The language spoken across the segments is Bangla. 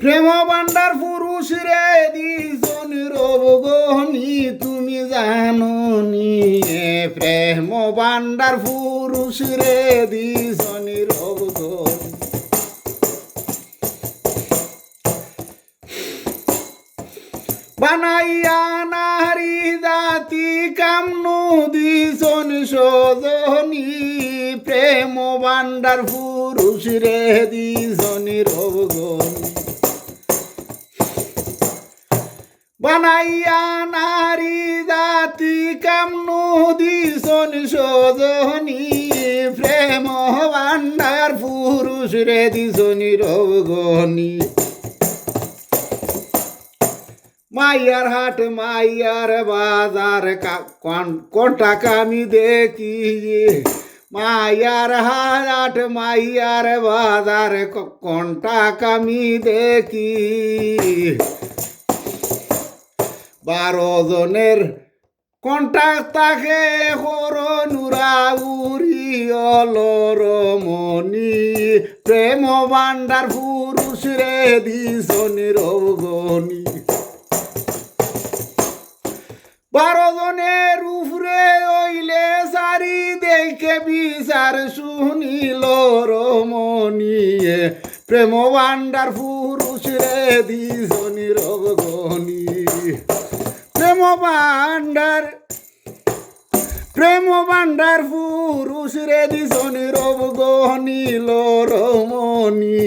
প্রেম ভান্ডার পুরুষ রে দিজন রবগনি তুমি জানো নি প্রেম ভান্ডার পুরুষ রে দিজন রবগনি বানাইয়া নারী জাতি কামনু দিজন সজনী প্রেম ভান্ডার পুরুষ রে দিজন রবগনি বানাইয়া নারী জাতি কামনু দিজন সজনী প্রেম ভান্ডার পুরুষ রে দিজন রবগনি মাইয়ার হাট মাইয়ার বাজার কোন টাকা আমি দেখি মাইয়ার হাট মাইয়ার বাজার কোন টাকা আমি দেখি 12 জনের কন্টাক্ট তাকে হরনুরা উড়ি অলরমণি প্রেম ভান্ডার পুরুষ রে দিজন রবগনি 12 জনের উপরে হইলে সারি দেখে বিচার শুনিল রমণী প্রেম ভান্ডার পুরুষ রে দিজন রবগনি প্রেম ভান্ডার পুরুষ রে দিজন রবগনি রমণী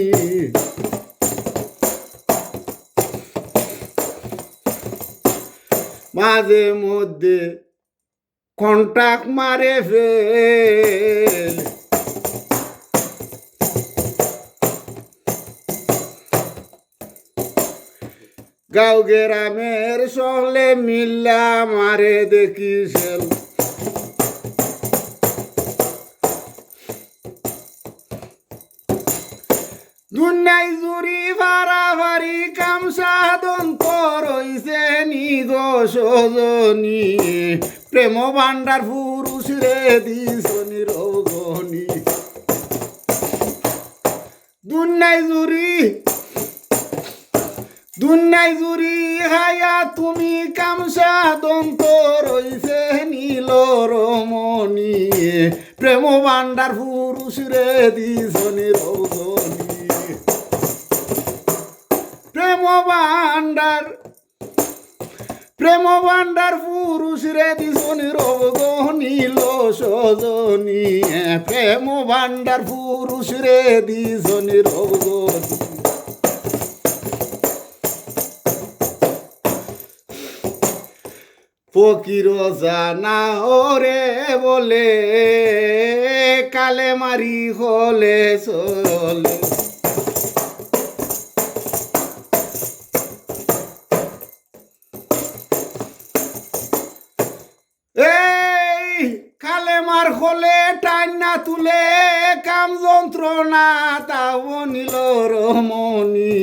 মাঝে মধ্যে কন্টাক্ট মারে ফেল গাঁও গ্রামের সহলে মিল্লা মারে দেখিছেন দুনিয়ায় জুড়ি ভাড়াভাড়ি কাম সাধন করইছে নিজ সজনী প্রেম ভান্ডার পুরুষ রে দিজন রবগনি দুনিয়ায় জুড়ি হায়া তুমি কাম সাধন করইছে নীল রমণী প্রেম ভান্ডার পুরুষ রে দিজন রবগনি প্রেম ভান্ডার পুরুষ রে দিজন রবগনি সজনী প্রেম ভান্ডার পুরুষ রে দিজন রবগনি ফকির জানা ওরে বলে কালে মারি হলে চলে কালেমার হলে টান্না তুলে কাম যন্ত্রণা তাও নিল রমণী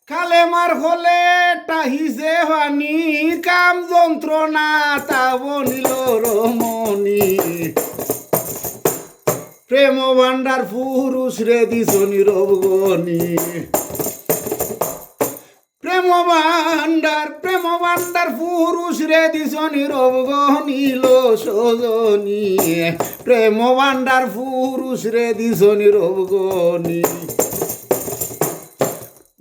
কালেমার হলে টাহিছে হানি কাম যন্ত্রণা তাও নিল রমণী প্রেম ভান্ডার পুরুষ রে দিজন রবগনি প্রেম ভান্ডার পুরুষ রে দিজন রবগনি সজনী প্রেম ভান্ডার পুরুষ রে দিজন রবগনি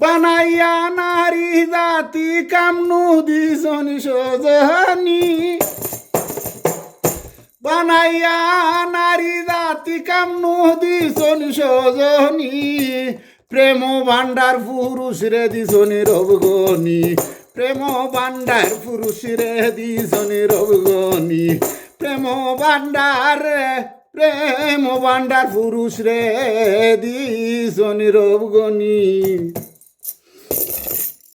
বানাইয়া নারী জাতি কামনু দিজন সজনী বানাইয়া নারী জাতি কামনু দিজন সজনী প্রেম ভান্ডার পুরুষ রে দিজন রবগনি প্রেম ভান্ডার পুরুষ রে দিজন রবগনি প্রেম ভান্ডার পুরুষ রে দিজন রবগনি।